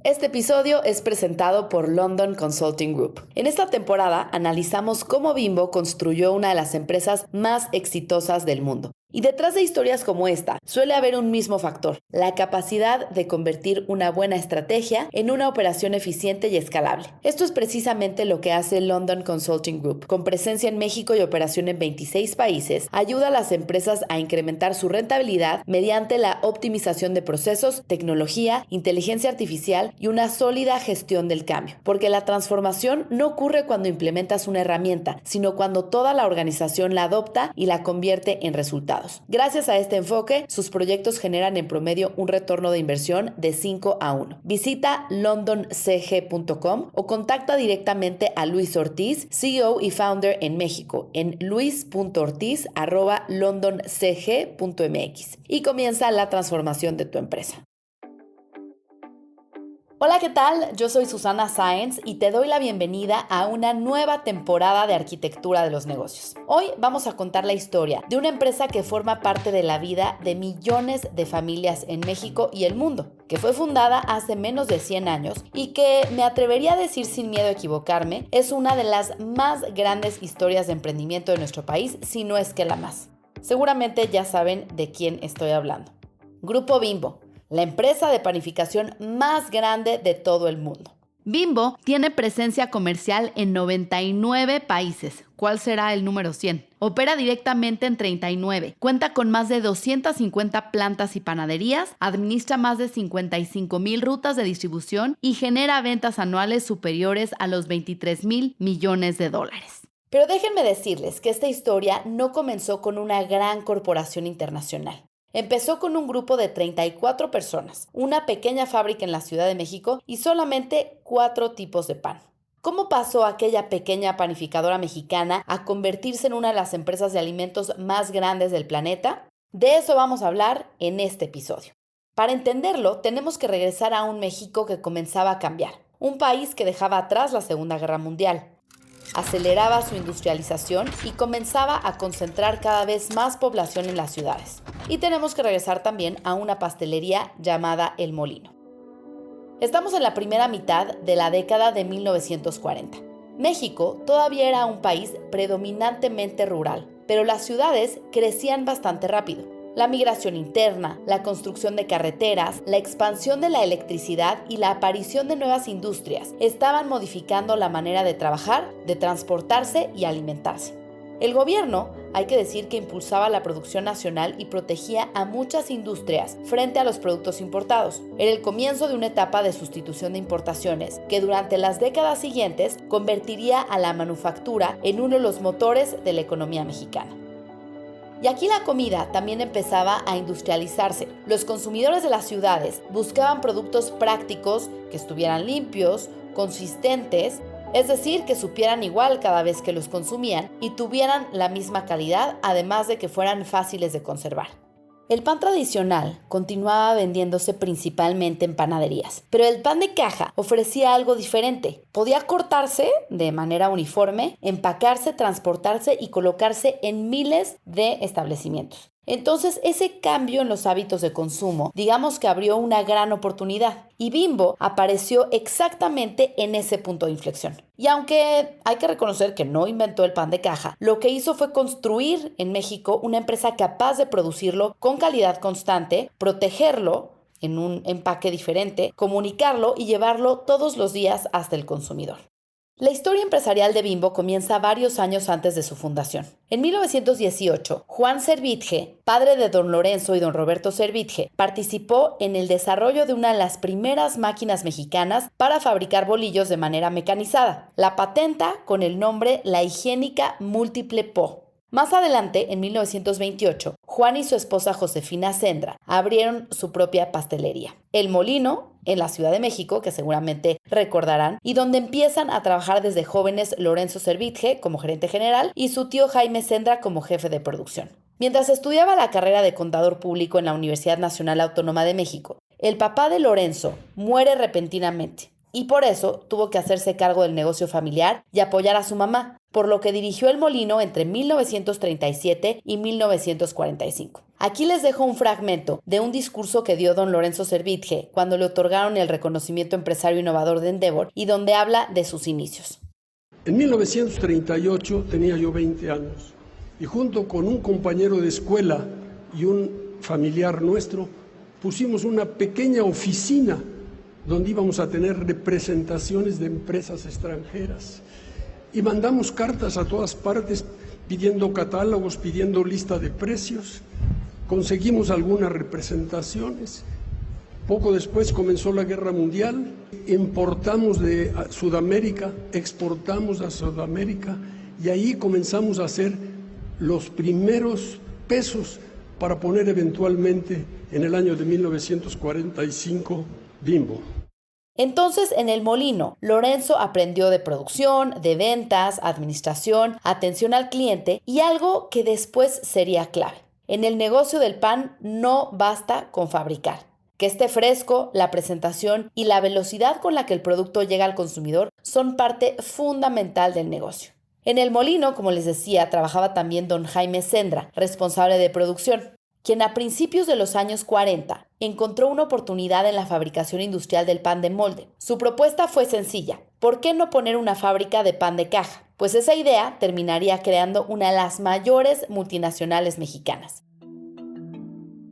Este episodio es presentado por London Consulting Group. En esta temporada analizamos cómo Bimbo construyó una de las empresas más exitosas del mundo. Y detrás de historias como esta, suele haber un mismo factor, la capacidad de convertir una buena estrategia en una operación eficiente y escalable. Esto es precisamente lo que hace London Consulting Group. Con presencia en México y operación en 26 países, ayuda a las empresas a incrementar su rentabilidad mediante la optimización de procesos, tecnología, inteligencia artificial y una sólida gestión del cambio. Porque la transformación no ocurre cuando implementas una herramienta, sino cuando toda la organización la adopta y la convierte en resultados. Gracias a este enfoque, sus proyectos generan en promedio un retorno de inversión de 5-1. Visita londoncg.com o contacta directamente a Luis Ortiz, CEO y founder en México, en luis.ortiz@londoncg.mx y comienza la transformación de tu empresa. Hola, ¿qué tal? Yo soy Susana Sáenz y te doy la bienvenida a una nueva temporada de Arquitectura de los Negocios. Hoy vamos a contar la historia de una empresa que forma parte de la vida de millones de familias en México y el mundo, que fue fundada hace menos de 100 años y que, me atrevería a decir sin miedo a equivocarme, es una de las más grandes historias de emprendimiento de nuestro país, si no es que la más. Seguramente ya saben de quién estoy hablando. Grupo Bimbo, la empresa de panificación más grande de todo el mundo. Bimbo tiene presencia comercial en 99 países. ¿Cuál será el número 100? Opera directamente en 39, cuenta con más de 250 plantas y panaderías, administra más de 55,000 rutas de distribución y genera ventas anuales superiores a los 23,000 millones de dólares. Pero déjenme decirles que esta historia no comenzó con una gran corporación internacional. Empezó con un grupo de 34 personas, una pequeña fábrica en la Ciudad de México y solamente 4 tipos de pan. ¿Cómo pasó aquella pequeña panificadora mexicana a convertirse en una de las empresas de alimentos más grandes del planeta? De eso vamos a hablar en este episodio. Para entenderlo, tenemos que regresar a un México que comenzaba a cambiar, un país que dejaba atrás la Segunda Guerra Mundial, aceleraba su industrialización y comenzaba a concentrar cada vez más población en las ciudades. Y tenemos que regresar también a una pastelería llamada El Molino. Estamos en la primera mitad de la década de 1940. México todavía era un país predominantemente rural, pero las ciudades crecían bastante rápido. La migración interna, la construcción de carreteras, la expansión de la electricidad y la aparición de nuevas industrias estaban modificando la manera de trabajar, de transportarse y alimentarse. El gobierno, hay que decir que impulsaba la producción nacional y protegía a muchas industrias frente a los productos importados. Era el comienzo de una etapa de sustitución de importaciones que durante las décadas siguientes convertiría a la manufactura en uno de los motores de la economía mexicana. Y aquí la comida también empezaba a industrializarse. Los consumidores de las ciudades buscaban productos prácticos que estuvieran limpios, consistentes, es decir, que supieran igual cada vez que los consumían y tuvieran la misma calidad, además de que fueran fáciles de conservar. El pan tradicional continuaba vendiéndose principalmente en panaderías, pero el pan de caja ofrecía algo diferente. Podía cortarse de manera uniforme, empacarse, transportarse y colocarse en miles de establecimientos. Entonces, ese cambio en los hábitos de consumo, digamos que abrió una gran oportunidad. Y Bimbo apareció exactamente en ese punto de inflexión. Y aunque hay que reconocer que no inventó el pan de caja, lo que hizo fue construir en México una empresa capaz de producirlo con calidad constante, protegerlo en un empaque diferente, comunicarlo y llevarlo todos los días hasta el consumidor. La historia empresarial de Bimbo comienza varios años antes de su fundación. En 1918, Juan Servitje, padre de don Lorenzo y don Roberto Servitje, participó en el desarrollo de una de las primeras máquinas mexicanas para fabricar bolillos de manera mecanizada. La patenta con el nombre La Higiénica Múltiple Po. Más adelante, en 1928, Juan y su esposa Josefina Sendra abrieron su propia pastelería, El Molino, en la Ciudad de México, que seguramente recordarán, y donde empiezan a trabajar desde jóvenes Lorenzo Servitje como gerente general y su tío Jaime Sendra como jefe de producción. Mientras estudiaba la carrera de contador público en la Universidad Nacional Autónoma de México, el papá de Lorenzo muere repentinamente. y por eso tuvo que hacerse cargo del negocio familiar y apoyar a su mamá, por lo que dirigió el molino entre 1937 y 1945. Aquí les dejo un fragmento de un discurso que dio don Lorenzo Servitje cuando le otorgaron el reconocimiento empresario innovador de Endeavor y donde habla de sus inicios. En 1938 tenía yo 20 años y junto con un compañero de escuela y un familiar nuestro pusimos una pequeña oficina donde íbamos a tener representaciones de empresas extranjeras y mandamos cartas a todas partes pidiendo catálogos, pidiendo lista de precios. Conseguimos algunas representaciones. Poco después comenzó la Guerra Mundial, importamos de Sudamérica, exportamos a Sudamérica y ahí comenzamos a hacer los primeros pesos para poner eventualmente en el año de 1945 Bimbo. Entonces, en el molino, Lorenzo aprendió de producción, de ventas, administración, atención al cliente y algo que después sería clave. En el negocio del pan no basta con fabricar. Que esté fresco, la presentación y la velocidad con la que el producto llega al consumidor son parte fundamental del negocio. En el molino, como les decía, trabajaba también don Jaime Sendra, responsable de producción, quien a principios de los años 40 encontró una oportunidad en la fabricación industrial del pan de molde. Su propuesta fue sencilla: ¿por qué no poner una fábrica de pan de caja? Pues esa idea terminaría creando una de las mayores multinacionales mexicanas.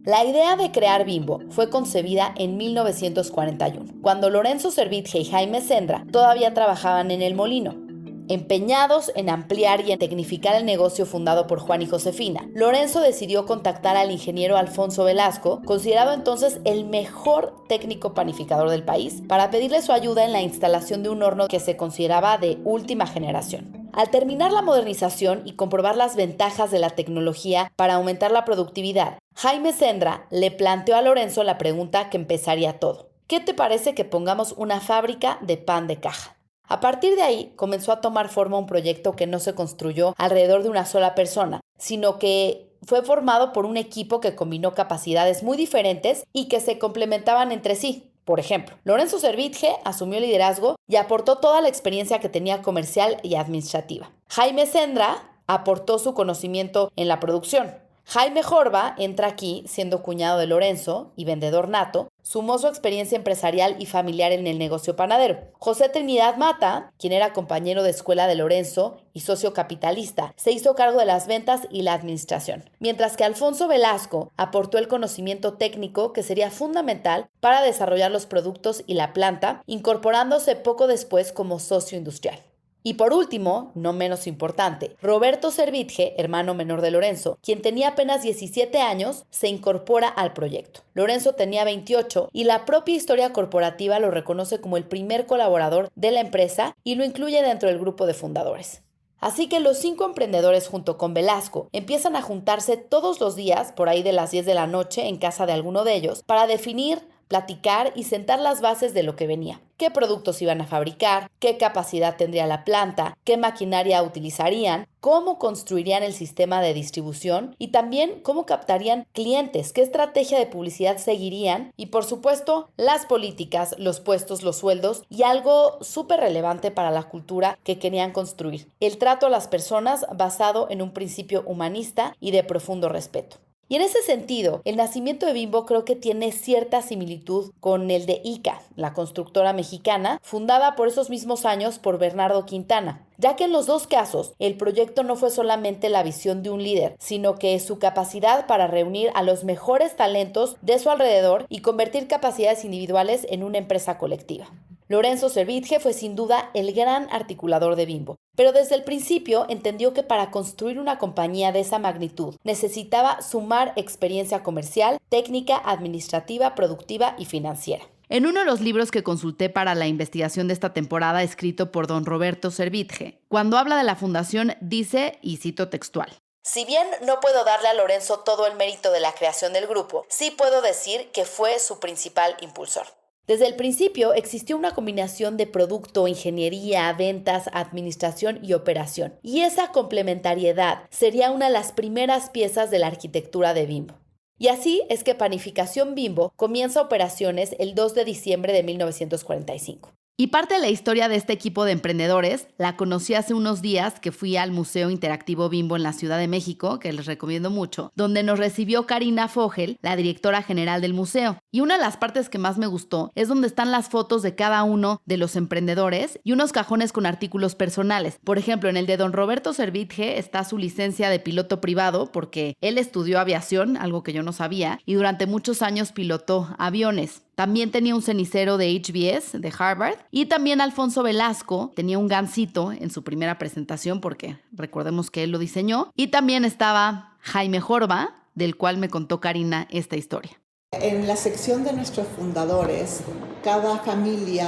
La idea de crear Bimbo fue concebida en 1941, cuando Lorenzo Servitje y Jaime Sendra todavía trabajaban en el molino. Empeñados en ampliar y en tecnificar el negocio fundado por Juan y Josefina, Lorenzo decidió contactar al ingeniero Alfonso Velasco, considerado entonces el mejor técnico panificador del país, para pedirle su ayuda en la instalación de un horno que se consideraba de última generación. Al terminar la modernización y comprobar las ventajas de la tecnología para aumentar la productividad, Jaime Sendra le planteó a Lorenzo la pregunta que empezaría todo: ¿qué te parece que pongamos una fábrica de pan de caja? A partir de ahí comenzó a tomar forma un proyecto que no se construyó alrededor de una sola persona, sino que fue formado por un equipo que combinó capacidades muy diferentes y que se complementaban entre sí. Por ejemplo, Lorenzo Servitje asumió el liderazgo y aportó toda la experiencia que tenía comercial y administrativa. Jaime Sendra aportó su conocimiento en la producción. Jaime Jorba entra aquí siendo cuñado de Lorenzo y vendedor nato, sumó su experiencia empresarial y familiar en el negocio panadero. José Trinidad Mata, quien era compañero de escuela de Lorenzo y socio capitalista, se hizo cargo de las ventas y la administración, mientras que Alfonso Velasco aportó el conocimiento técnico que sería fundamental para desarrollar los productos y la planta, incorporándose poco después como socio industrial. Y por último, no menos importante, Roberto Servitje, hermano menor de Lorenzo, quien tenía apenas 17 años, se incorpora al proyecto. Lorenzo tenía 28 y la propia historia corporativa lo reconoce como el primer colaborador de la empresa y lo incluye dentro del grupo de fundadores. Así que los 5 emprendedores junto con Velasco empiezan a juntarse todos los días, por ahí de las 10 de la noche, en casa de alguno de ellos, para definir, platicar y sentar las bases de lo que venía. Qué productos iban a fabricar, qué capacidad tendría la planta, qué maquinaria utilizarían, cómo construirían el sistema de distribución y también cómo captarían clientes, qué estrategia de publicidad seguirían y, por supuesto, las políticas, los puestos, los sueldos y algo súper relevante para la cultura que querían construir: el trato a las personas basado en un principio humanista y de profundo respeto. Y en ese sentido, el nacimiento de Bimbo creo que tiene cierta similitud con el de ICA, la constructora mexicana, fundada por esos mismos años por Bernardo Quintana, ya que en los dos casos el proyecto no fue solamente la visión de un líder, sino que su capacidad para reunir a los mejores talentos de su alrededor y convertir capacidades individuales en una empresa colectiva. Lorenzo Servitje fue sin duda el gran articulador de Bimbo, pero desde el principio entendió que para construir una compañía de esa magnitud necesitaba sumar experiencia comercial, técnica, administrativa, productiva y financiera. En uno de los libros que consulté para la investigación de esta temporada, escrito por don Roberto Servitje, cuando habla de la fundación dice, y cito textual: si bien no puedo darle a Lorenzo todo el mérito de la creación del grupo, sí puedo decir que fue su principal impulsor. Desde el principio existió una combinación de producto, ingeniería, ventas, administración y operación, y esa complementariedad sería una de las primeras piezas de la arquitectura de Bimbo. Y así es que Panificación Bimbo comienza operaciones el 2 de diciembre de 1945. Y parte de la historia de este equipo de emprendedores la conocí hace unos días que fui al Museo Interactivo Bimbo en la Ciudad de México, que les recomiendo mucho, donde nos recibió Karina Fogel, la directora general del museo. Y una de las partes que más me gustó es donde están las fotos de cada uno de los emprendedores y unos cajones con artículos personales. Por ejemplo, en el de don Roberto Servitje está su licencia de piloto privado porque él estudió aviación, algo que yo no sabía, y durante muchos años pilotó aviones. También tenía un cenicero de HBS, de Harvard. Y también Alfonso Velasco tenía un gansito en su primera presentación, porque recordemos que él lo diseñó. Y también estaba Jaime Jorba, del cual me contó Karina esta historia. En la sección de nuestros fundadores, cada familia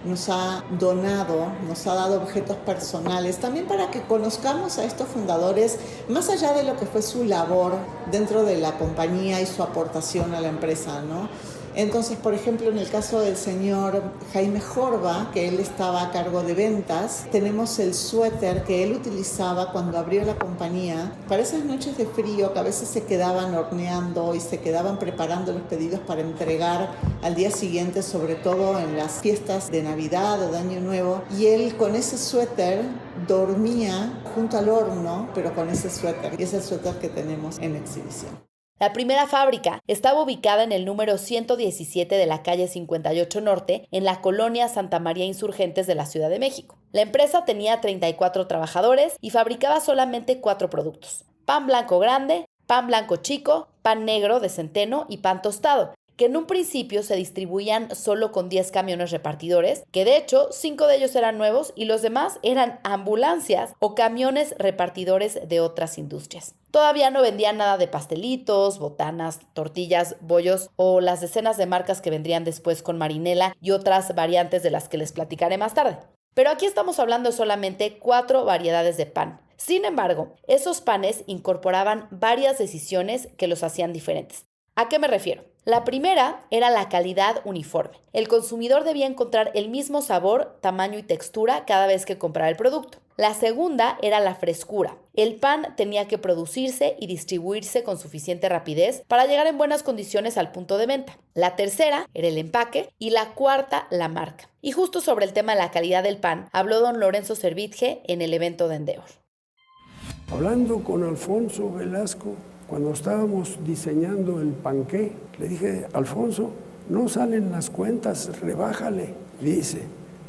nos ha donado, nos ha dado objetos personales, también para que conozcamos a estos fundadores, más allá de lo que fue su labor dentro de la compañía y su aportación a la empresa, ¿no? Entonces, por ejemplo, en el caso del señor Jaime Jorba, que él estaba a cargo de ventas, tenemos el suéter que él utilizaba cuando abrió la compañía para esas noches de frío que a veces se quedaban horneando y se quedaban preparando los pedidos para entregar al día siguiente, sobre todo en las fiestas de Navidad o de Año Nuevo. Y él con ese suéter dormía junto al horno, pero con ese suéter. Y es el suéter que tenemos en exhibición. La primera fábrica estaba ubicada en el número 117 de la calle 58 Norte, en la colonia Santa María Insurgentes de la Ciudad de México. La empresa tenía 34 trabajadores y fabricaba solamente 4 productos: pan blanco grande, pan blanco chico, pan negro de centeno y pan tostado, que en un principio se distribuían solo con 10 camiones repartidores, que de hecho 5 de ellos eran nuevos y los demás eran ambulancias o camiones repartidores de otras industrias. Todavía no vendían nada de pastelitos, botanas, tortillas, bollos o las decenas de marcas que vendrían después con Marinela y otras variantes de las que les platicaré más tarde. Pero aquí estamos hablando de solamente 4 variedades de pan. Sin embargo, esos panes incorporaban varias decisiones que los hacían diferentes. ¿A qué me refiero? La primera era la calidad uniforme. El consumidor debía encontrar el mismo sabor, tamaño y textura cada vez que comprara el producto. La segunda era la frescura. El pan tenía que producirse y distribuirse con suficiente rapidez para llegar en buenas condiciones al punto de venta. La tercera era el empaque y la cuarta, la marca. Y justo sobre el tema de la calidad del pan habló don Lorenzo Servitje en el evento de Endeavor. Hablando con Alfonso Velasco, cuando estábamos diseñando el panqué, le dije: Alfonso, no salen las cuentas, rebájale. Dice: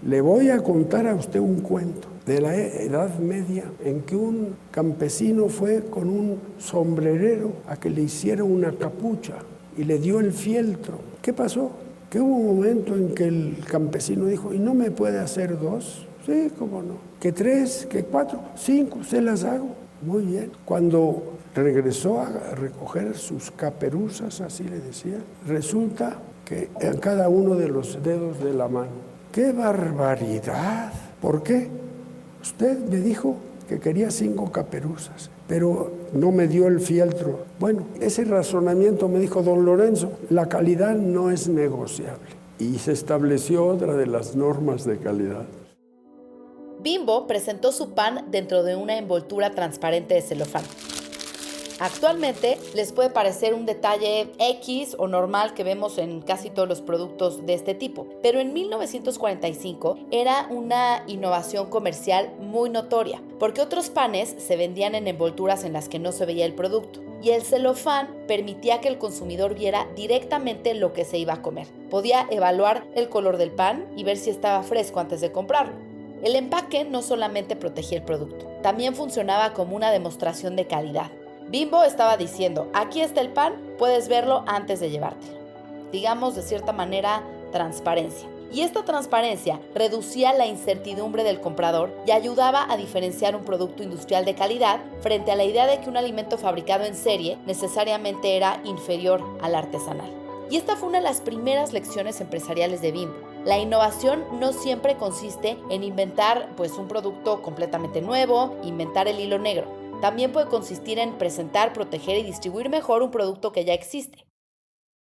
le voy a contar a usted un cuento de la Edad Media en que un campesino fue con un sombrerero a que le hiciera una capucha y le dio el fieltro. ¿Qué pasó? Que hubo un momento en que el campesino dijo: ¿y no me puede hacer 2? Sí, cómo no. ¿Que 3? ¿Que 4? 5, se las hago. Muy bien. Cuando regresó a recoger sus caperuzas, así le decía, resulta que en cada uno de los dedos de la mano. ¡Qué barbaridad! ¿Por qué? Usted me dijo que quería 5 caperuzas, pero no me dio el fieltro. Bueno, ese razonamiento me dijo don Lorenzo: la calidad no es negociable. Y se estableció otra de las normas de calidad. Bimbo presentó su pan dentro de una envoltura transparente de celofán. Actualmente les puede parecer un detalle X o normal que vemos en casi todos los productos de este tipo, pero en 1945 era una innovación comercial muy notoria, porque otros panes se vendían en envolturas en las que no se veía el producto, y el celofán permitía que el consumidor viera directamente lo que se iba a comer. Podía evaluar el color del pan y ver si estaba fresco antes de comprarlo. El empaque no solamente protegía el producto, también funcionaba como una demostración de calidad. Bimbo estaba diciendo: aquí está el pan, puedes verlo antes de llevártelo. Digamos, de cierta manera, transparencia. Y esta transparencia reducía la incertidumbre del comprador y ayudaba a diferenciar un producto industrial de calidad frente a la idea de que un alimento fabricado en serie necesariamente era inferior al artesanal. Y esta fue una de las primeras lecciones empresariales de Bimbo. La innovación no siempre consiste en inventar un producto completamente nuevo, inventar el hilo negro. También puede consistir en presentar, proteger y distribuir mejor un producto que ya existe.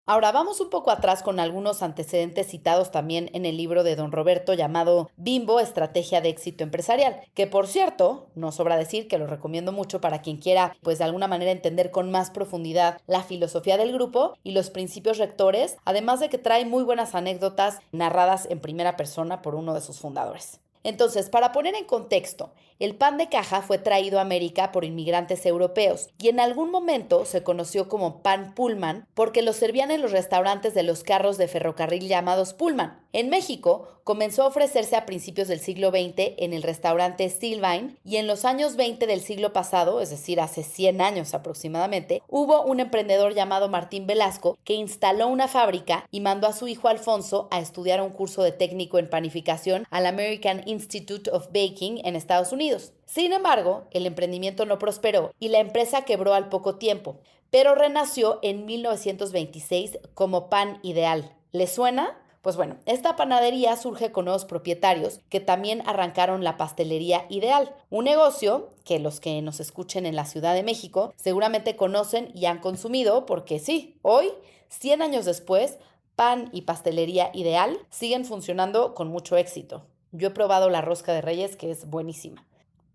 Ahora vamos un poco atrás con algunos antecedentes citados también en el libro de don Roberto llamado Bimbo, Estrategia de Éxito Empresarial, que por cierto, no sobra decir que lo recomiendo mucho para quien quiera pues de alguna manera entender con más profundidad la filosofía del grupo y los principios rectores, además de que trae muy buenas anécdotas narradas en primera persona por uno de sus fundadores. Entonces, para poner en contexto, el pan de caja fue traído a América por inmigrantes europeos y en algún momento se conoció como pan Pullman porque lo servían en los restaurantes de los carros de ferrocarril llamados Pullman. En México comenzó a ofrecerse a principios del siglo XX en el restaurante Stillvine y en los años 20 del siglo pasado, es decir, hace 100 años aproximadamente, hubo un emprendedor llamado Martín Velasco que instaló una fábrica y mandó a su hijo Alfonso a estudiar un curso de técnico en panificación al American Institute of Baking en Estados Unidos. Sin embargo, el emprendimiento no prosperó y la empresa quebró al poco tiempo, pero renació en 1926 como Pan Ideal. ¿Les suena? Pues bueno, esta panadería surge con nuevos propietarios que también arrancaron la pastelería Ideal, un negocio que los que nos escuchen en la Ciudad de México seguramente conocen y han consumido porque sí, hoy, 100 años después, Pan y Pastelería Ideal siguen funcionando con mucho éxito. Yo he probado la rosca de Reyes, que es buenísima.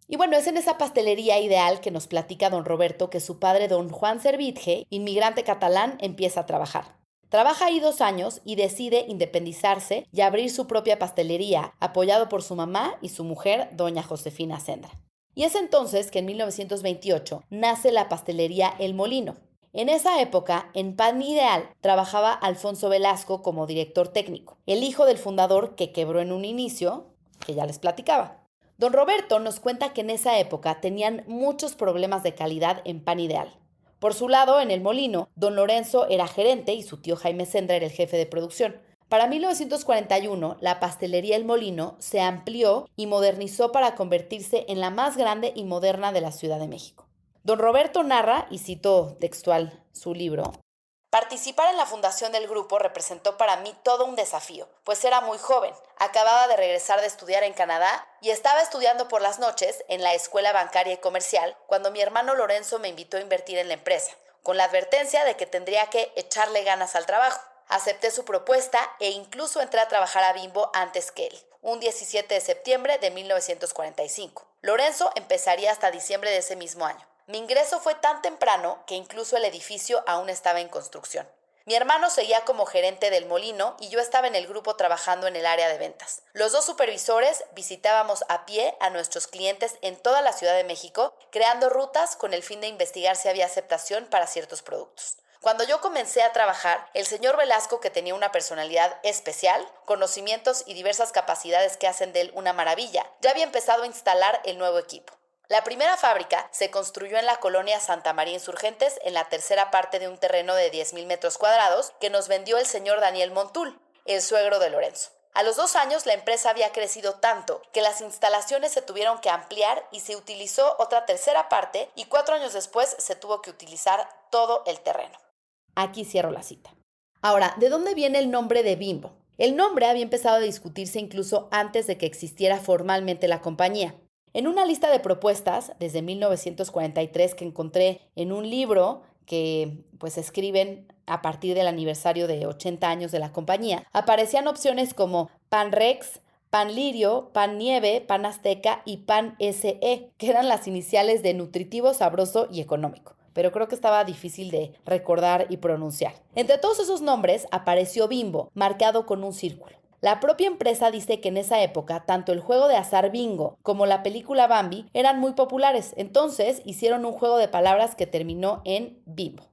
Y bueno, es en esa pastelería Ideal que nos platica don Roberto que su padre, don Juan Servitje, inmigrante catalán, empieza a trabajar. Trabaja ahí 2 años y decide independizarse y abrir su propia pastelería, apoyado por su mamá y su mujer, doña Josefina Sendra. Y es entonces que en 1928 nace la pastelería El Molino. En esa época, en Pan Ideal, trabajaba Alfonso Velasco como director técnico, el hijo del fundador que quebró en un inicio, que ya les platicaba. Don Roberto nos cuenta que en esa época tenían muchos problemas de calidad en Pan Ideal. Por su lado, en El Molino, don Lorenzo era gerente y su tío Jaime Sendra era el jefe de producción. Para 1941, la pastelería El Molino se amplió y modernizó para convertirse en la más grande y moderna de la Ciudad de México. Don Roberto narra, y cito textual su libro: participar en la fundación del grupo representó para mí todo un desafío, pues era muy joven, acababa de regresar de estudiar en Canadá y estaba estudiando por las noches en la Escuela Bancaria y Comercial cuando mi hermano Lorenzo me invitó a invertir en la empresa, con la advertencia de que tendría que echarle ganas al trabajo. Acepté su propuesta e incluso entré a trabajar a Bimbo antes que él, un 17 de septiembre de 1945. Lorenzo empezaría hasta diciembre de ese mismo año. Mi ingreso fue tan temprano que incluso el edificio aún estaba en construcción. Mi hermano seguía como gerente del molino y yo estaba en el grupo trabajando en el área de ventas. Los 2 supervisores visitábamos a pie a nuestros clientes en toda la Ciudad de México, creando rutas con el fin de investigar si había aceptación para ciertos productos. Cuando yo comencé a trabajar, el señor Velasco, que tenía una personalidad especial, conocimientos y diversas capacidades que hacen de él una maravilla, ya había empezado a instalar el nuevo equipo. La primera fábrica se construyó en la colonia Santa María Insurgentes, en la tercera parte de un terreno de 10,000 metros cuadrados que nos vendió el señor Daniel Montul, el suegro de Lorenzo. A los 2 años la empresa había crecido tanto que las instalaciones se tuvieron que ampliar y se utilizó otra tercera parte y 4 años después se tuvo que utilizar todo el terreno. Aquí cierro la cita. Ahora, ¿de dónde viene el nombre de Bimbo? El nombre había empezado a discutirse incluso antes de que existiera formalmente la compañía. En una lista de propuestas, desde 1943, que encontré en un libro que pues escriben a partir del aniversario de 80 años de la compañía, aparecían opciones como Pan Rex, Pan Lirio, Pan Nieve, Pan Azteca y Pan SE, que eran las iniciales de nutritivo, sabroso y económico. Pero creo que estaba difícil de recordar y pronunciar. Entre todos esos nombres apareció Bimbo, marcado con un círculo. La propia empresa dice que en esa época tanto el juego de azar Bingo como la película Bambi eran muy populares, entonces hicieron un juego de palabras que terminó en Bimbo.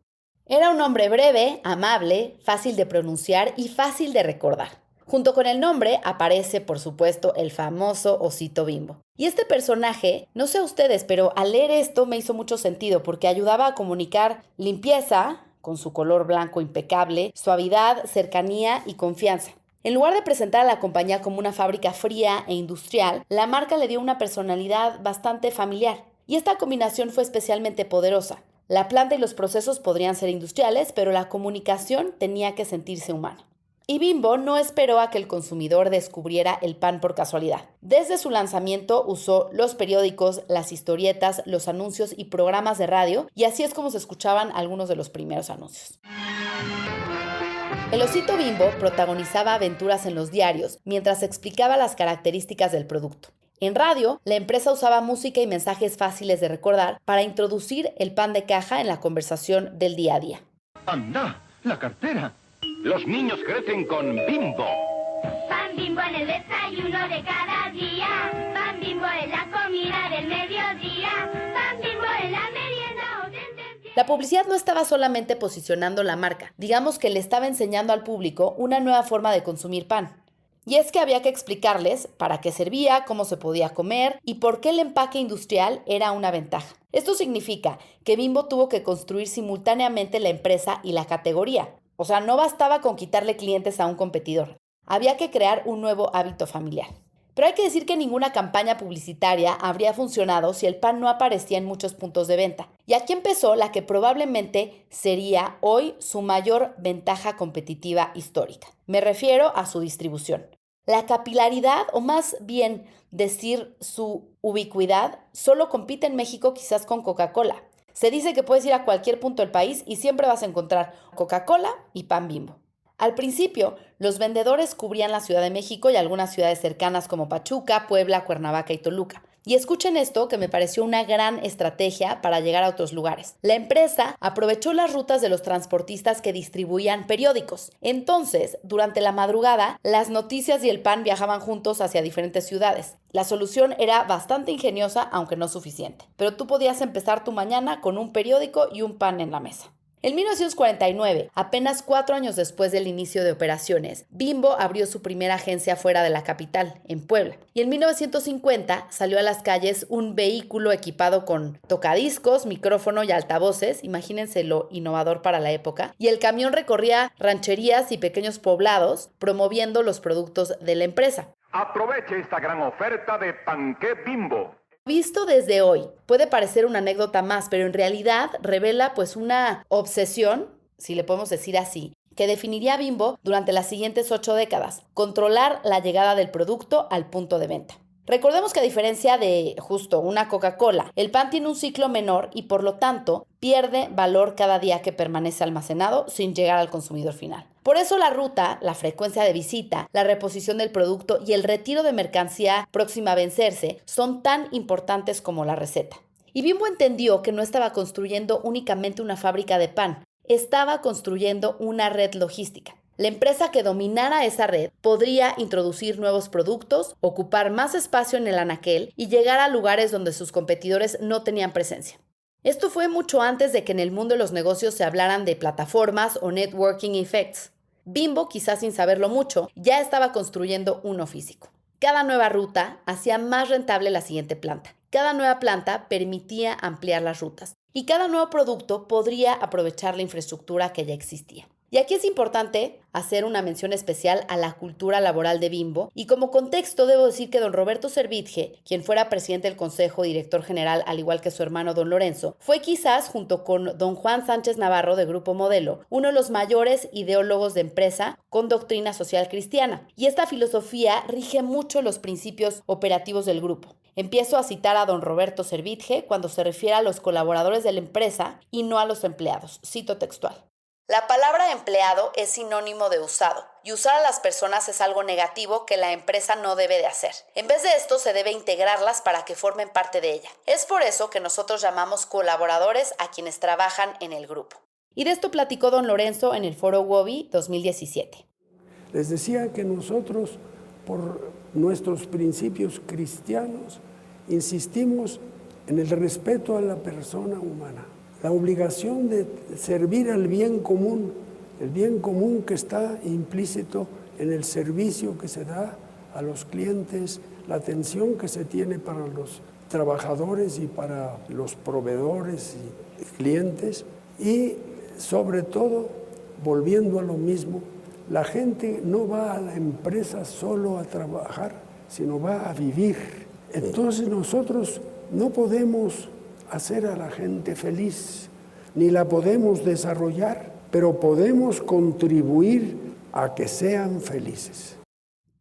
Era un nombre breve, amable, fácil de pronunciar y fácil de recordar. Junto con el nombre aparece, por supuesto, el famoso osito Bimbo. Y este personaje, no sé ustedes, pero al leer esto me hizo mucho sentido porque ayudaba a comunicar limpieza, con su color blanco impecable, suavidad, cercanía y confianza. En lugar de presentar a la compañía como una fábrica fría e industrial, la marca le dio una personalidad bastante familiar. Y esta combinación fue especialmente poderosa. La planta y los procesos podrían ser industriales, pero la comunicación tenía que sentirse humana. Y Bimbo no esperó a que el consumidor descubriera el pan por casualidad. Desde su lanzamiento usó los periódicos, las historietas, los anuncios y programas de radio, y así es como se escuchaban algunos de los primeros anuncios. El osito Bimbo protagonizaba aventuras en los diarios mientras explicaba las características del producto. En radio, la empresa usaba música y mensajes fáciles de recordar para introducir el pan de caja en la conversación del día a día. ¡Anda! ¡La cartera! Los niños crecen con Bimbo. Pan Bimbo en el desayuno de cada día. Pan Bimbo en la comida del mediodía. Pan Bimbo en la merienda o tendencia. La publicidad no estaba solamente posicionando la marca, digamos que le estaba enseñando al público una nueva forma de consumir pan. Y es que había que explicarles para qué servía, cómo se podía comer y por qué el empaque industrial era una ventaja. Esto significa que Bimbo tuvo que construir simultáneamente la empresa y la categoría. O sea, no bastaba con quitarle clientes a un competidor. Había que crear un nuevo hábito familiar. Pero hay que decir que ninguna campaña publicitaria habría funcionado si el pan no aparecía en muchos puntos de venta. Y aquí empezó la que probablemente sería hoy su mayor ventaja competitiva histórica. Me refiero a su distribución. La capilaridad, o más bien decir su ubicuidad, solo compite en México quizás con Coca-Cola. Se dice que puedes ir a cualquier punto del país y siempre vas a encontrar Coca-Cola y pan Bimbo. Al principio, los vendedores cubrían la Ciudad de México y algunas ciudades cercanas como Pachuca, Puebla, Cuernavaca y Toluca. Y escuchen esto, que me pareció una gran estrategia para llegar a otros lugares. La empresa aprovechó las rutas de los transportistas que distribuían periódicos. Entonces, durante la madrugada, las noticias y el pan viajaban juntos hacia diferentes ciudades. La solución era bastante ingeniosa, aunque no suficiente. Pero tú podías empezar tu mañana con un periódico y un pan en la mesa. En 1949, apenas 4 años después del inicio de operaciones, Bimbo abrió su primera agencia fuera de la capital, en Puebla. Y en 1950 salió a las calles un vehículo equipado con tocadiscos, micrófono y altavoces, imagínense lo innovador para la época, y el camión recorría rancherías y pequeños poblados promoviendo los productos de la empresa. Aproveche esta gran oferta de panqué Bimbo. Visto desde hoy, puede parecer una anécdota más, pero en realidad revela pues una obsesión, si le podemos decir así, que definiría a Bimbo durante las siguientes 8 décadas, controlar la llegada del producto al punto de venta. Recordemos que a diferencia de justo una Coca-Cola, el pan tiene un ciclo menor y por lo tanto pierde valor cada día que permanece almacenado sin llegar al consumidor final. Por eso la ruta, la frecuencia de visita, la reposición del producto y el retiro de mercancía próxima a vencerse son tan importantes como la receta. Y Bimbo entendió que no estaba construyendo únicamente una fábrica de pan, estaba construyendo una red logística. La empresa que dominara esa red podría introducir nuevos productos, ocupar más espacio en el anaquel y llegar a lugares donde sus competidores no tenían presencia. Esto fue mucho antes de que en el mundo de los negocios se hablaran de plataformas o networking effects. Bimbo, quizás sin saberlo mucho, ya estaba construyendo uno físico. Cada nueva ruta hacía más rentable la siguiente planta. Cada nueva planta permitía ampliar las rutas y cada nuevo producto podría aprovechar la infraestructura que ya existía. Y aquí es importante hacer una mención especial a la cultura laboral de Bimbo y como contexto debo decir que don Roberto Servitje, quien fuera presidente del Consejo, director general, al igual que su hermano don Lorenzo, fue quizás junto con don Juan Sánchez Navarro de Grupo Modelo, uno de los mayores ideólogos de empresa con doctrina social cristiana. Y esta filosofía rige mucho los principios operativos del grupo. Empiezo a citar a don Roberto Servitje cuando se refiere a los colaboradores de la empresa y no a los empleados. Cito textual. La palabra empleado es sinónimo de usado, y usar a las personas es algo negativo que la empresa no debe de hacer. En vez de esto, se debe integrarlas para que formen parte de ella. Es por eso que nosotros llamamos colaboradores a quienes trabajan en el grupo. Y de esto platicó don Lorenzo en el Foro WOBI 2017. Les decía que nosotros, por nuestros principios cristianos, insistimos en el respeto a la persona humana. La obligación de servir al bien común, el bien común que está implícito en el servicio que se da a los clientes, la atención que se tiene para los trabajadores y para los proveedores y clientes y sobre todo, volviendo a lo mismo, la gente no va a la empresa solo a trabajar, sino va a vivir. Entonces nosotros no podemos hacer a la gente feliz, ni la podemos desarrollar, pero podemos contribuir a que sean felices.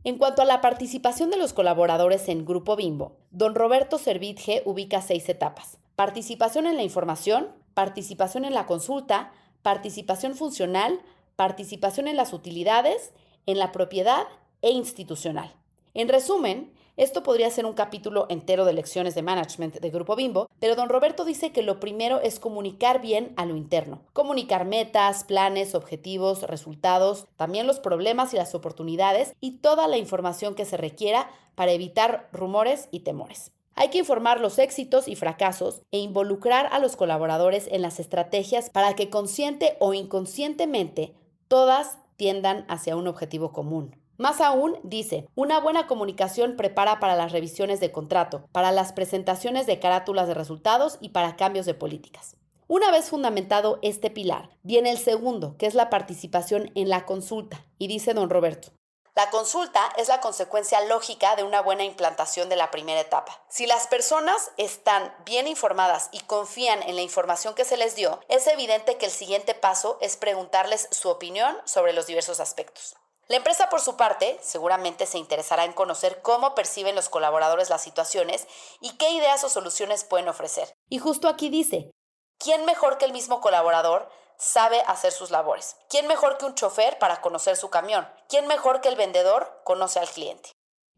En cuanto a la participación de los colaboradores en Grupo Bimbo, don Roberto Servitje ubica 6 etapas. Participación en la información, participación en la consulta, participación funcional, participación en las utilidades, en la propiedad e institucional. En resumen, esto podría ser un capítulo entero de lecciones de management de Grupo Bimbo, pero don Roberto dice que lo primero es comunicar bien a lo interno. Comunicar metas, planes, objetivos, resultados, también los problemas y las oportunidades y toda la información que se requiera para evitar rumores y temores. Hay que informar los éxitos y fracasos e involucrar a los colaboradores en las estrategias para que consciente o inconscientemente todas tiendan hacia un objetivo común. Más aún, dice, una buena comunicación prepara para las revisiones de contrato, para las presentaciones de carátulas de resultados y para cambios de políticas. Una vez fundamentado este pilar, viene el segundo, que es la participación en la consulta, y dice don Roberto: la consulta es la consecuencia lógica de una buena implantación de la primera etapa. Si las personas están bien informadas y confían en la información que se les dio, es evidente que el siguiente paso es preguntarles su opinión sobre los diversos aspectos. La empresa, por su parte, seguramente se interesará en conocer cómo perciben los colaboradores las situaciones y qué ideas o soluciones pueden ofrecer. Y justo aquí dice, ¿quién mejor que el mismo colaborador sabe hacer sus labores? ¿Quién mejor que un chofer para conocer su camión? ¿Quién mejor que el vendedor conoce al cliente?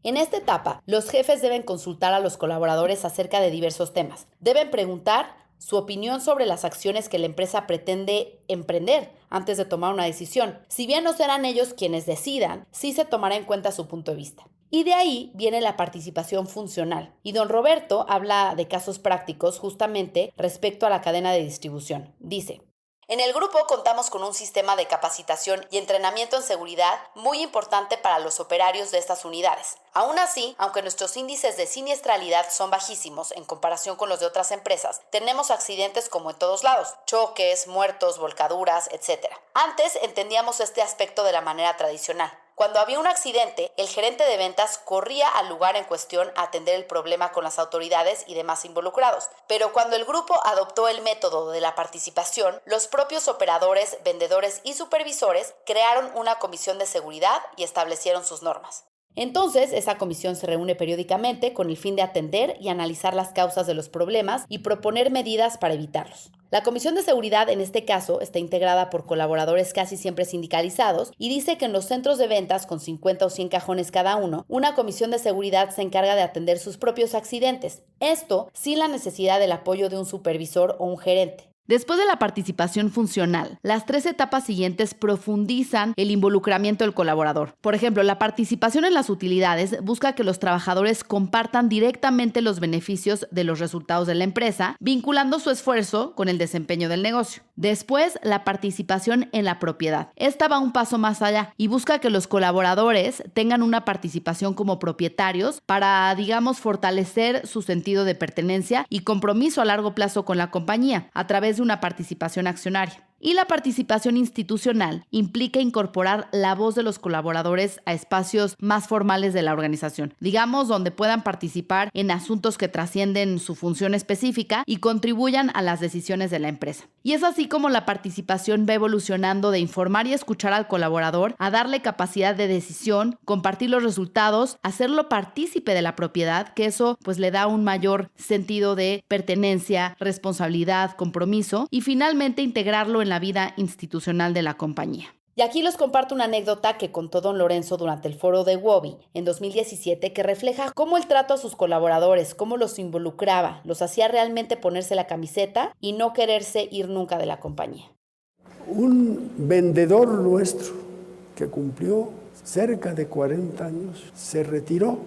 En esta etapa, los jefes deben consultar a los colaboradores acerca de diversos temas. Deben preguntar su opinión sobre las acciones que la empresa pretende emprender antes de tomar una decisión. Si bien no serán ellos quienes decidan, sí se tomará en cuenta su punto de vista. Y de ahí viene la participación funcional. Y don Roberto habla de casos prácticos justamente respecto a la cadena de distribución. Dice: en el grupo contamos con un sistema de capacitación y entrenamiento en seguridad muy importante para los operarios de estas unidades. Aún así, aunque nuestros índices de siniestralidad son bajísimos en comparación con los de otras empresas, tenemos accidentes como en todos lados: choques, muertos, volcaduras, etc. Antes entendíamos este aspecto de la manera tradicional. Cuando había un accidente, el gerente de ventas corría al lugar en cuestión a atender el problema con las autoridades y demás involucrados. Pero cuando el grupo adoptó el método de la participación, los propios operadores, vendedores y supervisores crearon una comisión de seguridad y establecieron sus normas. Entonces, esa comisión se reúne periódicamente con el fin de atender y analizar las causas de los problemas y proponer medidas para evitarlos. La comisión de seguridad, en este caso, está integrada por colaboradores casi siempre sindicalizados y dice que en los centros de ventas, con 50 o 100 cajones cada uno, una comisión de seguridad se encarga de atender sus propios accidentes. Esto sin la necesidad del apoyo de un supervisor o un gerente. Después de la participación funcional, las 3 etapas siguientes profundizan el involucramiento del colaborador. Por ejemplo, la participación en las utilidades busca que los trabajadores compartan directamente los beneficios de los resultados de la empresa, vinculando su esfuerzo con el desempeño del negocio. Después, la participación en la propiedad. Esta va un paso más allá y busca que los colaboradores tengan una participación como propietarios para, fortalecer su sentido de pertenencia y compromiso a largo plazo con la compañía a través de una participación accionaria. Y la participación institucional implica incorporar la voz de los colaboradores a espacios más formales de la organización, donde puedan participar en asuntos que trascienden su función específica y contribuyan a las decisiones de la empresa. Y es así como la participación va evolucionando de informar y escuchar al colaborador a darle capacidad de decisión, compartir los resultados, hacerlo partícipe de la propiedad, que eso le da un mayor sentido de pertenencia, responsabilidad, compromiso y finalmente integrarlo en la vida institucional de la compañía. Y aquí les comparto una anécdota que contó don Lorenzo durante el foro de WOBI en 2017 que refleja cómo el trato a sus colaboradores, cómo los involucraba, los hacía realmente ponerse la camiseta y no quererse ir nunca de la compañía. Un vendedor nuestro que cumplió cerca de 40 años se retiró.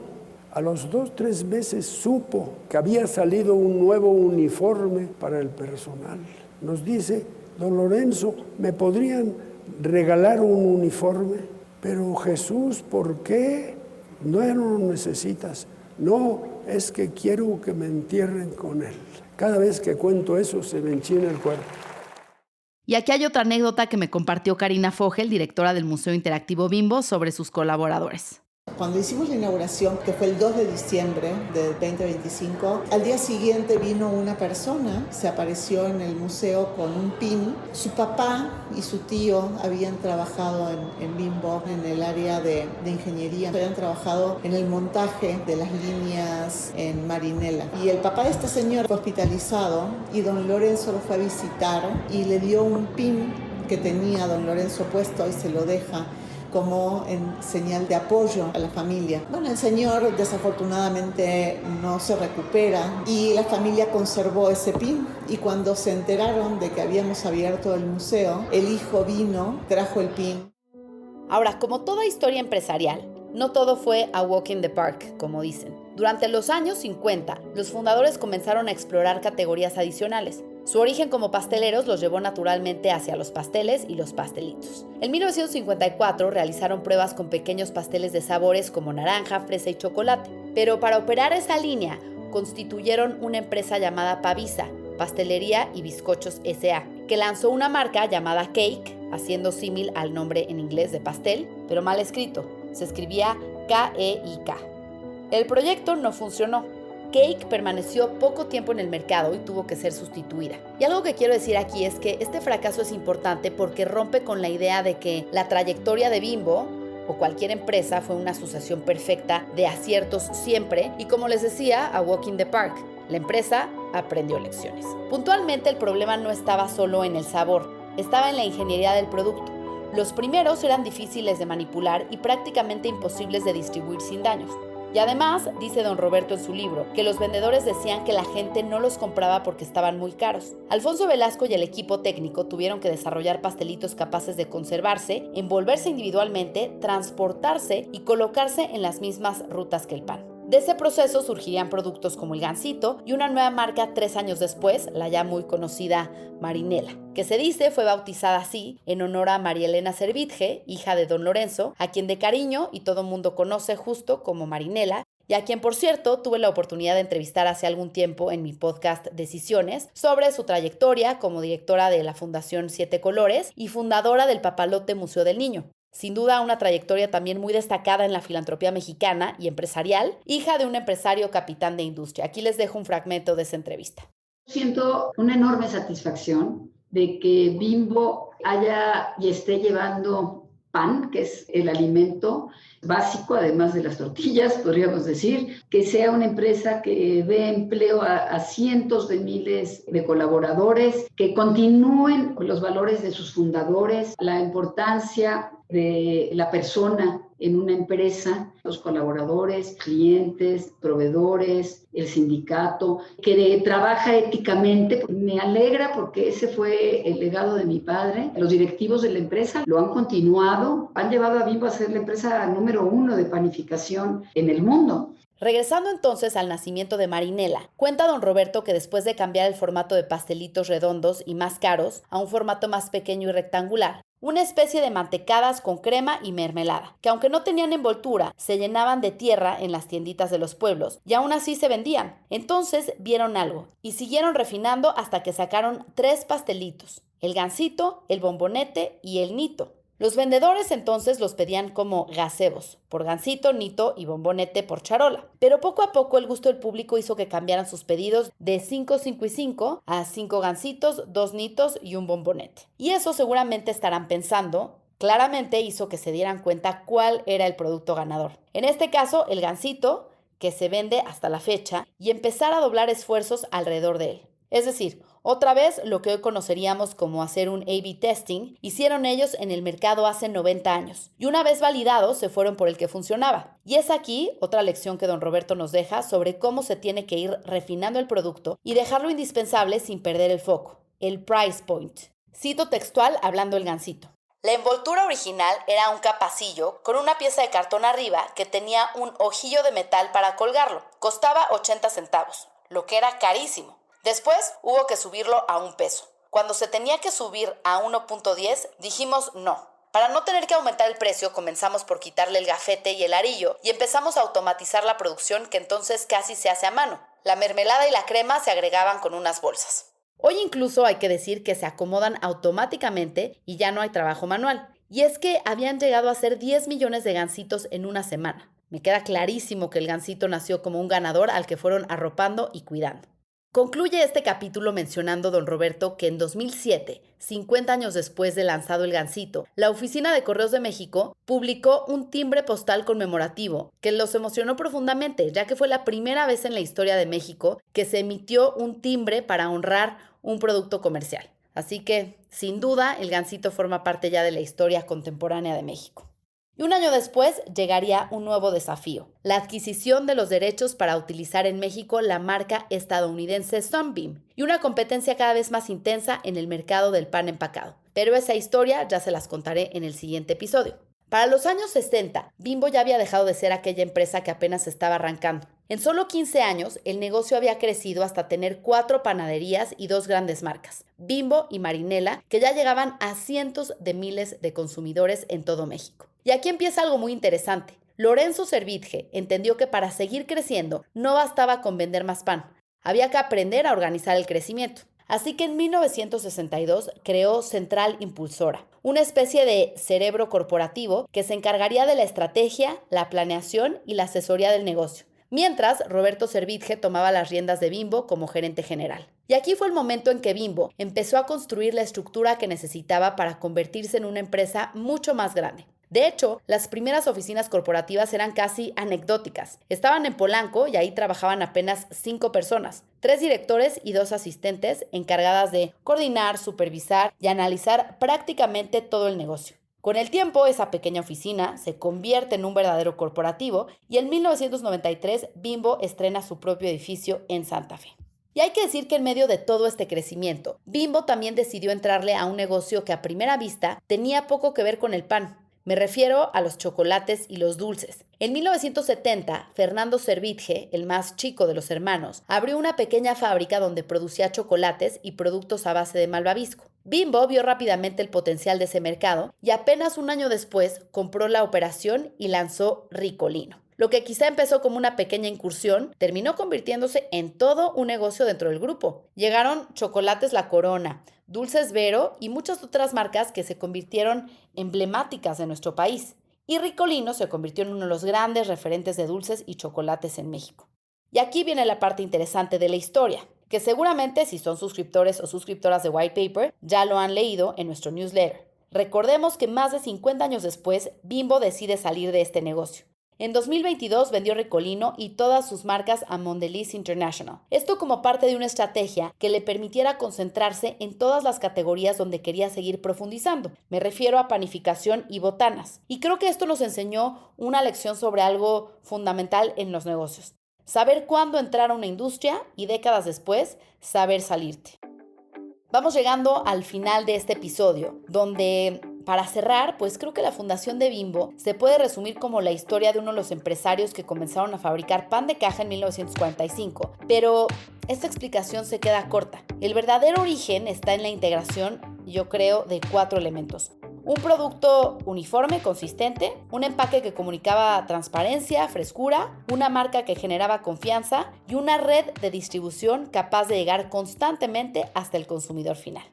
A los 2-3 meses supo que había salido un nuevo uniforme para el personal. Nos dice: don Lorenzo, ¿me podrían regalar un uniforme? Pero Jesús, ¿por qué? No lo necesitas. No, es que quiero que me entierren con él. Cada vez que cuento eso se me enchina el cuerpo. Y aquí hay otra anécdota que me compartió Karina Fogel, directora del Museo Interactivo Bimbo, sobre sus colaboradores. Cuando hicimos la inauguración, que fue el 2 de diciembre del 2025, al día siguiente vino una persona, se apareció en el museo con un pin. Su papá y su tío habían trabajado en Bimbo, en el área de ingeniería. Habían trabajado en el montaje de las líneas en Marinela. Y el papá de este señor fue hospitalizado y don Lorenzo lo fue a visitar y le dio un pin que tenía don Lorenzo puesto y se lo deja como en señal de apoyo a la familia. Bueno, el señor desafortunadamente no se recupera y la familia conservó ese pin, y cuando se enteraron de que habíamos abierto el museo, el hijo vino, trajo el pin. Ahora, como toda historia empresarial, no todo fue a walk in the park, como dicen. Durante los años 50, los fundadores comenzaron a explorar categorías adicionales. Su origen como pasteleros los llevó naturalmente hacia los pasteles y los pastelitos. En 1954 realizaron pruebas con pequeños pasteles de sabores como naranja, fresa y chocolate. Pero para operar esa línea, constituyeron una empresa llamada Pavisa, Pastelería y Bizcochos S.A., que lanzó una marca llamada Cake, haciendo símil al nombre en inglés de pastel, pero mal escrito. Se escribía K-E-I-K. El proyecto no funcionó. Cake permaneció poco tiempo en el mercado y tuvo que ser sustituida. Y algo que quiero decir aquí es que este fracaso es importante porque rompe con la idea de que la trayectoria de Bimbo o cualquier empresa fue una sucesión perfecta de aciertos siempre, y como les decía, a walk in the park. La empresa aprendió lecciones. Puntualmente, el problema no estaba solo en el sabor, estaba en la ingeniería del producto. Los primeros eran difíciles de manipular y prácticamente imposibles de distribuir sin daños. Y además, dice don Roberto en su libro, que los vendedores decían que la gente no los compraba porque estaban muy caros. Alfonso Velasco y el equipo técnico tuvieron que desarrollar pastelitos capaces de conservarse, envolverse individualmente, transportarse y colocarse en las mismas rutas que el pan. De ese proceso surgirían productos como el Gansito y una nueva marca 3 años después, la ya muy conocida Marinela, que se dice fue bautizada así en honor a María Elena Servitje, hija de don Lorenzo, a quien de cariño y todo mundo conoce justo como Marinela, y a quien, por cierto, tuve la oportunidad de entrevistar hace algún tiempo en mi podcast Decisiones sobre su trayectoria como directora de la Fundación Siete Colores y fundadora del Papalote Museo del Niño. Sin duda, una trayectoria también muy destacada en la filantropía mexicana y empresarial, hija de un empresario capitán de industria. Aquí les dejo un fragmento de esa entrevista. Siento una enorme satisfacción de que Bimbo haya y esté llevando pan, que es el alimento básico, además de las tortillas, podríamos decir, que sea una empresa que dé empleo a cientos de miles de colaboradores, que continúen con los valores de sus fundadores, la importancia de la persona en una empresa, los colaboradores, clientes, proveedores, el sindicato, que trabaja éticamente. Me alegra porque ese fue el legado de mi padre. Los directivos de la empresa lo han continuado, han llevado a Bimbo a ser la empresa número 1 de panificación en el mundo. Regresando entonces al nacimiento de Marinela, cuenta don Roberto que después de cambiar el formato de pastelitos redondos y más caros a un formato más pequeño y rectangular, una especie de mantecadas con crema y mermelada, que aunque no tenían envoltura, se llenaban de tierra en las tienditas de los pueblos y aún así se vendían. Entonces vieron algo y siguieron refinando hasta que sacaron 3 pastelitos: el Gansito, el Bombonete y el Nito. Los vendedores entonces los pedían como gazebos, por Gansito, Nito y Bombonete por charola. Pero poco a poco el gusto del público hizo que cambiaran sus pedidos de 5, 5 y 5 a 5 Gansitos, 2 Nitos y un Bombonete. Y eso seguramente estarán pensando, claramente hizo que se dieran cuenta cuál era el producto ganador. En este caso, el Gansito, que se vende hasta la fecha, y empezar a doblar esfuerzos alrededor de él. Es decir, otra vez lo que hoy conoceríamos como hacer un A/B testing, hicieron ellos en el mercado hace 90 años. Y una vez validados, se fueron por el que funcionaba. Y es aquí otra lección que don Roberto nos deja sobre cómo se tiene que ir refinando el producto y dejarlo indispensable sin perder el foco: el price point. Cito textual hablando el Gansito. La envoltura original era un capacillo con una pieza de cartón arriba que tenía un ojillo de metal para colgarlo. Costaba 80 centavos, lo que era carísimo. Después hubo que subirlo a $1. Cuando se tenía que subir a 1.10, dijimos no. Para no tener que aumentar el precio, comenzamos por quitarle el gafete y el arillo y empezamos a automatizar la producción, que entonces casi se hace a mano. La mermelada y la crema se agregaban con unas bolsas. Hoy incluso hay que decir que se acomodan automáticamente y ya no hay trabajo manual. Y es que habían llegado a ser 10 millones de gansitos en una semana. Me queda clarísimo que el Gansito nació como un ganador al que fueron arropando y cuidando. Concluye este capítulo mencionando don Roberto que en 2007, 50 años después de lanzado el Gansito, la Oficina de Correos de México publicó un timbre postal conmemorativo que los emocionó profundamente, ya que fue la primera vez en la historia de México que se emitió un timbre para honrar un producto comercial. Así que, sin duda, el Gansito forma parte ya de la historia contemporánea de México. Y un año después llegaría un nuevo desafío, la adquisición de los derechos para utilizar en México la marca estadounidense Sunbeam y una competencia cada vez más intensa en el mercado del pan empacado. Pero esa historia ya se las contaré en el siguiente episodio. Para los años 60, Bimbo ya había dejado de ser aquella empresa que apenas estaba arrancando. En solo 15 años, el negocio había crecido hasta tener 4 panaderías y 2 grandes marcas, Bimbo y Marinela, que ya llegaban a cientos de miles de consumidores en todo México. Y aquí empieza algo muy interesante. Lorenzo Servitje entendió que para seguir creciendo no bastaba con vender más pan, había que aprender a organizar el crecimiento. Así que en 1962 creó Central Impulsora, una especie de cerebro corporativo que se encargaría de la estrategia, la planeación y la asesoría del negocio, mientras Roberto Servitje tomaba las riendas de Bimbo como gerente general. Y aquí fue el momento en que Bimbo empezó a construir la estructura que necesitaba para convertirse en una empresa mucho más grande. De hecho, las primeras oficinas corporativas eran casi anecdóticas. Estaban en Polanco y ahí trabajaban apenas 5 personas, 3 directores y 2 asistentes encargadas de coordinar, supervisar y analizar prácticamente todo el negocio. Con el tiempo, esa pequeña oficina se convierte en un verdadero corporativo y en 1993 Bimbo estrena su propio edificio en Santa Fe. Y hay que decir que en medio de todo este crecimiento, Bimbo también decidió entrarle a un negocio que a primera vista tenía poco que ver con el pan. Me refiero a los chocolates y los dulces. En 1970, Fernando Servitje, el más chico de los hermanos, abrió una pequeña fábrica donde producía chocolates y productos a base de malvavisco. Bimbo vio rápidamente el potencial de ese mercado y apenas un año después compró la operación y lanzó Ricolino. Lo que quizá empezó como una pequeña incursión, terminó convirtiéndose en todo un negocio dentro del grupo. Llegaron Chocolates La Corona, Dulces Vero y muchas otras marcas que se convirtieron emblemáticas de nuestro país. Y Ricolino se convirtió en uno de los grandes referentes de dulces y chocolates en México. Y aquí viene la parte interesante de la historia, que seguramente si son suscriptores o suscriptoras de White Paper ya lo han leído en nuestro newsletter. Recordemos que más de 50 años después, Bimbo decide salir de este negocio. En 2022 vendió Ricolino y todas sus marcas a Mondelez International. Esto como parte de una estrategia que le permitiera concentrarse en todas las categorías donde quería seguir profundizando. Me refiero a panificación y botanas. Y creo que esto nos enseñó una lección sobre algo fundamental en los negocios. Saber cuándo entrar a una industria y décadas después, saber salirte. Vamos llegando al final de este episodio, donde para cerrar, pues creo que la fundación de Bimbo se puede resumir como la historia de uno de los empresarios que comenzaron a fabricar pan de caja en 1945, pero esta explicación se queda corta. El verdadero origen está en la integración, yo creo, de 4 elementos. Un producto uniforme, consistente, un empaque que comunicaba transparencia, frescura, una marca que generaba confianza y una red de distribución capaz de llegar constantemente hasta el consumidor final.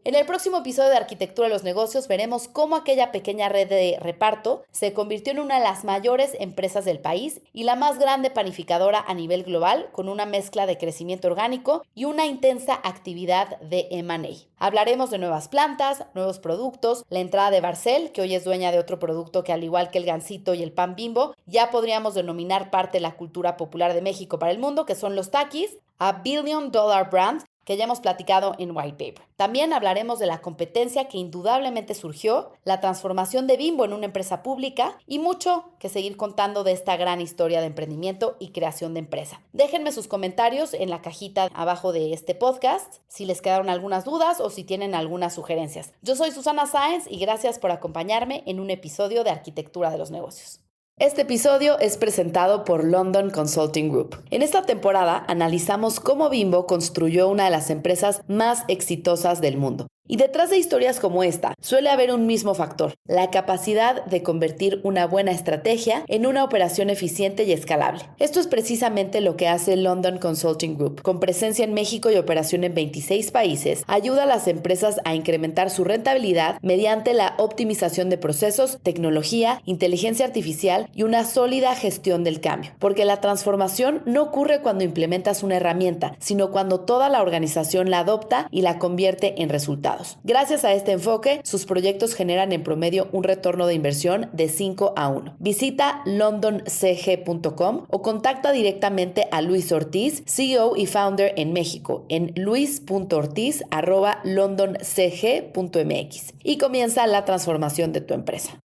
En el próximo episodio de Arquitectura de los Negocios veremos cómo aquella pequeña red de reparto se convirtió en una de las mayores empresas del país y la más grande panificadora a nivel global, con una mezcla de crecimiento orgánico y una intensa actividad de M&A. Hablaremos de nuevas plantas, nuevos productos, la entrada de Barcel, que hoy es dueña de otro producto que al igual que el Gansito y el pan Bimbo, ya podríamos denominar parte de la cultura popular de México para el mundo, que son los Takis, a Billion Dollar Brand, que ya hemos platicado en White Paper. También hablaremos de la competencia que indudablemente surgió, la transformación de Bimbo en una empresa pública y mucho que seguir contando de esta gran historia de emprendimiento y creación de empresa. Déjenme sus comentarios en la cajita abajo de este podcast, si les quedaron algunas dudas o si tienen algunas sugerencias. Yo soy Susana Sáenz y gracias por acompañarme en un episodio de Arquitectura de los Negocios. Este episodio es presentado por London Consulting Group. En esta temporada analizamos cómo Bimbo construyó una de las empresas más exitosas del mundo. Y detrás de historias como esta, suele haber un mismo factor, la capacidad de convertir una buena estrategia en una operación eficiente y escalable. Esto es precisamente lo que hace London Consulting Group. Con presencia en México y operación en 26 países, ayuda a las empresas a incrementar su rentabilidad mediante la optimización de procesos, tecnología, inteligencia artificial y una sólida gestión del cambio. Porque la transformación no ocurre cuando implementas una herramienta, sino cuando toda la organización la adopta y la convierte en resultados. resultados. Gracias a este enfoque, sus proyectos generan en promedio un retorno de inversión de 5-1. Visita londoncg.com o contacta directamente a Luis Ortiz, CEO y founder en México, en luis.ortiz@londoncg.mx y comienza la transformación de tu empresa.